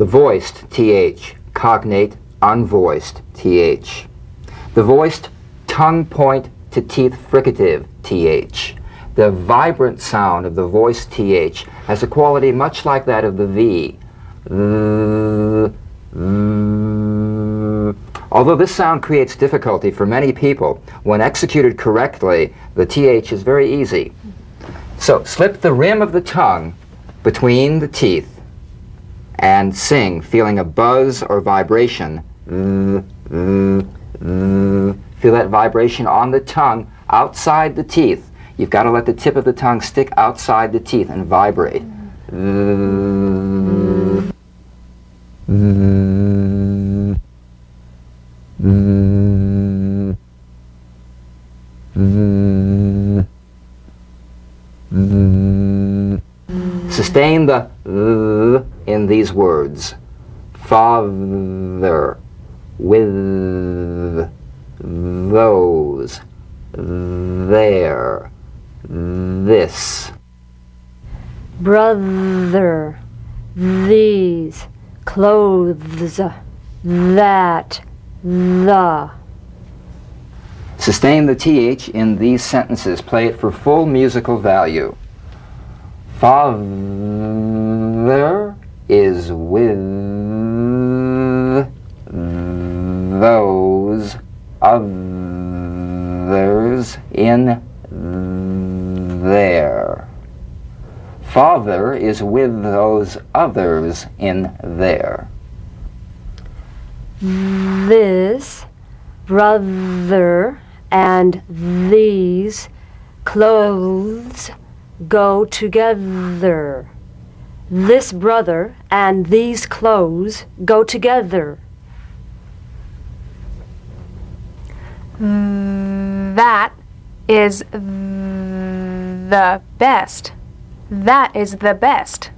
voiced th, cognate, unvoiced th. The voiced tongue point to teeth fricative th. The vibrant sound of the voiced th has a quality much like that of the v. Although this sound creates difficulty for many people, when executed correctly, the th is very easy. So slip the rim of the tongue between the teeth and sing, feeling a buzz or vibration. Feel that vibration on the tongue outside the teeth. You've got to let the tip of the tongue stick outside the teeth and vibrate. Sustain the in these words. Father, with, those, there, this. Brother, these, clothes, that, the. Sustain the th in these sentences. Play it for full musical value. Father is with those others in there. Father is with those others in there. This brother and these clothes go together. This brother and these clothes go together. That is the best. That is the best.